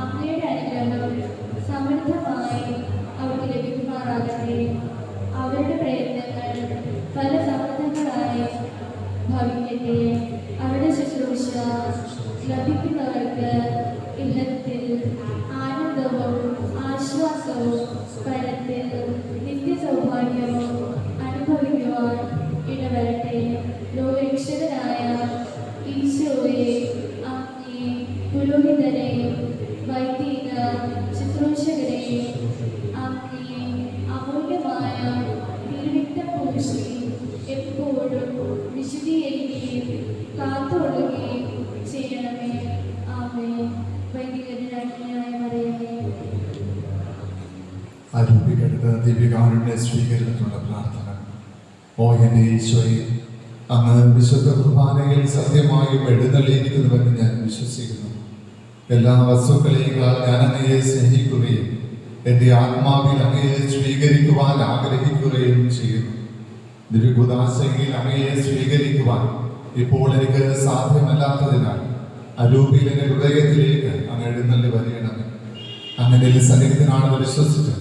അങ്ങയുടെ അനുഗ്രഹം സമൃദ്ധമായി അവർക്ക് ലഭിക്കുമാറാകട്ടെ. അവരുടെ പ്രയത്നങ്ങൾ ഫലസമൃദ്ധങ്ങളായി ഭവിക്കട്ടെ. അവരുടെ ശുശ്രൂഷ ലഭിക്കുന്നവർക്ക് ഇഹത്തിൽ ആനന്ദവും ആശ്വാസവും പരത്തിൽ നിത്യസൗഭാഗ്യവും അനുഭവിക്കുവാൻ ഇടവരട്ടെ. ലോകരക്ഷകനായ ഈശോയെ, അങ്ങേ പുരോഹിതരെ, വൈദിക ശുശ്രൂഷകരെ അങ്ങേ അമൂല്യമായ തിരുരക്തം പൂശി എപ്പോഴും വിശുദ്ധീകരിക്കുകയും കാത്തുകൊള്ളുകയും ചെയ്യണമേ. ആമേൻ. വൈദികനായ മറിയമേ, ആരംഭിക്കരുത് ദിവ്യകാരുണ്യ സ്വീകരണത്തിനുള്ള പ്രാർത്ഥന. ഓ എൻ്റെ ഈശോയെ, അങ്ങ് വിശുദ്ധ കുർബാനയിൽ സത്യമായും എഴുന്നള്ളിയിരിക്കുന്നുവെന്ന് ഞാൻ വിശ്വസിക്കുന്നു. എല്ലാ വസ്തുക്കളേക്കാൾ ഞാൻ അങ്ങയെ സ്നേഹിക്കുകയും എൻ്റെ ആത്മാവിൽ അങ്ങയെ സ്വീകരിക്കുവാൻ ആഗ്രഹിക്കുകയും ചെയ്യുന്നു. ദിവ്യകുദാശയിൽ അങ്ങയെ സ്വീകരിക്കുവാൻ ഇപ്പോൾ എനിക്ക് സാധ്യമല്ലാത്തതിനാൽ അരൂപിയിൽ എൻ്റെ ഹൃദയത്തിലേക്ക് അങ്ങ് എഴുന്നള്ളി വരികണമേ. അങ്ങനെ സന്നിഹിതനാണെന്ന് വിശ്വസിച്ച്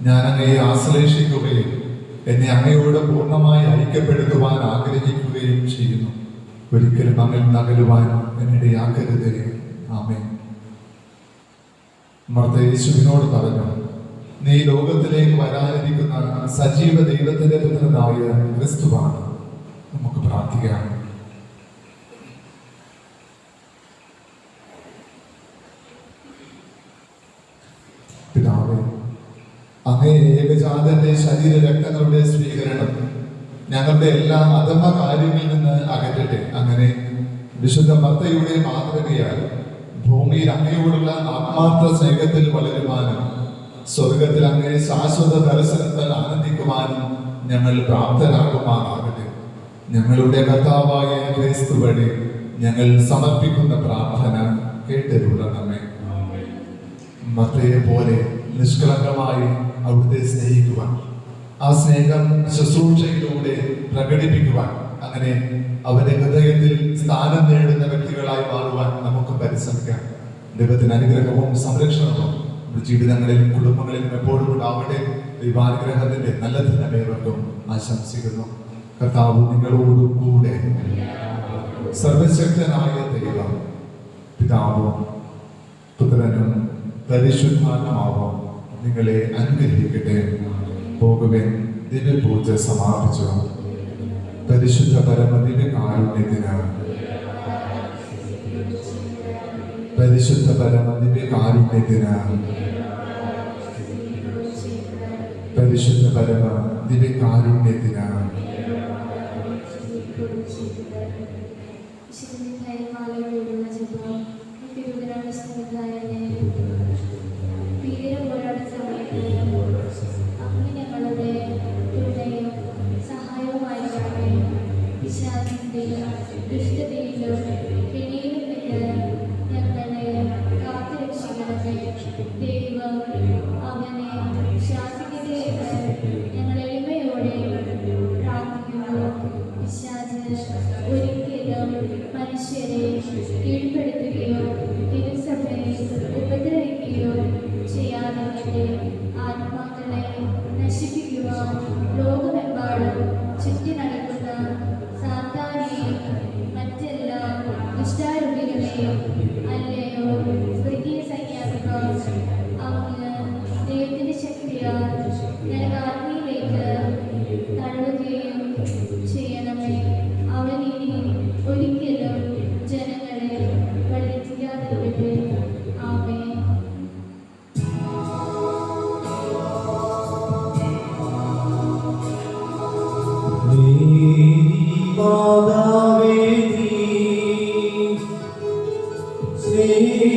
ഞാൻ അങ്ങയെ ആശ്ലേഷിക്കുകയും എന്നെ അങ്ങയോട് പൂർണ്ണമായി ഐക്യപ്പെടുത്തുവാൻ ആഗ്രഹിക്കുകയും ചെയ്യുന്നു. ഒരിക്കലും അങ്ങിൽ നകലുവാൻ എന്നിടയാക്കരുതേ. ആമേൻ. യേശുവിനോട് പറഞ്ഞു, നീ ലോകത്തിലേക്ക് വരാനിരിക്കുന്ന സജീവ ദൈവത്തിന്റെ പുത്രനായ ക്രിസ്തുവാണ്. നമുക്ക് പ്രാർത്ഥിക്കാം. പിതാവേ, അങ്ങേ ഏകജാതന്റെ ശരീര രക്തങ്ങളുടെ സ്വീകരണം ഞങ്ങളുടെ എല്ലാ അധമ കാര്യങ്ങളിൽ നിന്ന് അകറ്റട്ടെ. അങ്ങനെ വിശുദ്ധ മർത്തയുടെ മാതൃകയാൽ ഭൂമിയിൽ അങ്ങയോടുള്ള ആത്മാർത്ഥ സ്നേഹത്തിൽ വളരുവാനും സ്വർഗത്തിൽ അങ്ങേ ശാശ്വത ദർശനത്തിൽ ആനന്ദിക്കുവാനും ഞങ്ങൾ പ്രാപ്തരാകുമാറാകട്ടെ. ഞങ്ങളുടെ കർത്താവായ ക്രിസ്തു വഴി ഞങ്ങൾ സമർപ്പിക്കുന്ന പ്രാർത്ഥന കേട്ടരുളണമേ. മർത്തയെ പോലെ നിഷ്കളങ്കമായി അവിടുത്തെ സ്നേഹിക്കുവാൻ, ആ സ്നേഹം ശുശ്രൂഷയിലൂടെ പ്രകടിപ്പിക്കുവാൻ, അങ്ങനെ അവന്റെ ഹൃദയത്തിൽ സ്ഥാനം നേടുന്ന വ്യക്തികളായി മാറുവാൻ നമുക്ക് പരിശ്രമിക്കാം. ദൈവത്തിന് അനുഗ്രഹവും സംരക്ഷണവും ജീവിതങ്ങളിലും കുടുംബങ്ങളിലും എപ്പോഴും ഉണ്ടാവട്ടെ. ദൈവാനുഗ്രഹത്തിന്റെ നല്ല ദിനമേവർക്കും ആശംസിക്കുന്നു. കർത്താവ് നിങ്ങളോട് കൂടെ. സർവശക്തനായ ദൈവം പിതാവും പുത്രനും പരിശുദ്ധാത്മാവും നിങ്ങളെ അനുഗ്രഹിക്കട്ടെ. പോകുവാൻ ദിവ്യപൂജ സമാപിച്ചു. പരിശുദ്ധ പരമ ദിവ്യകാരുണ്യത്തിന് പരിശുദ്ധ പരമ ദിവ്യകാരുണ്യത്തിന് പരിശുദ്ധ പരമ ദിവ്യകാരുണ്യത്തിന് ദൈവം അവനെ ശാസിക്കട്ടെ എന്ന് ഞങ്ങൾ എളിമയോടെ പ്രാർത്ഥിക്കുന്നു. പിശാച് ഒരിക്കലും മനുഷ്യരെ കീഴ്പ്പെടുത്തുകയോ തിരുസഭയെ ഉപദ്രവിക്കുകയോ ചെയ്യാതെ ആത്മാക്കളെ നശിപ്പിക്കുവാൻ ലോകമെമ്പാടും ചുറ്റി നടക്കുന്ന സാത്താനെയും മറ്റെല്ലാ ദുഷ്ടാരൂപികളെയും അല്ലയോ സ്വർഗീയ സൈന്യാധിപർ, അങ്ങ് ദൈവത്തിന്റെ ശക്തിയാൽ നരകാഗ്നിയിലേക്ക് തള്ളുകയും ചെയ്യണമേ. അവൻ ഇനി ഒരിക്കലും ജനങ്ങളെ വഴിതെറ്റിക്കാതിരിക്കട്ടെ. ആമേൻ. മാതാവേ, നീ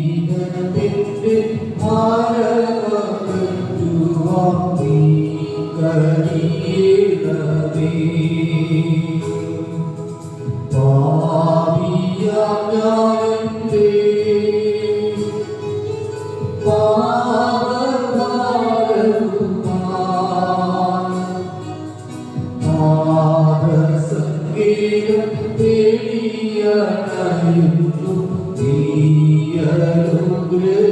ജീവിതത്തിന്റെ ഭാരമകറ്റുവാൻ നീ കനിയണമേ. പാപിയാം ഞാനെന്റെ പാദസംഗീതം തേടിയണയുന്നു നീ അനുഗ്രഹിക്കണമേ.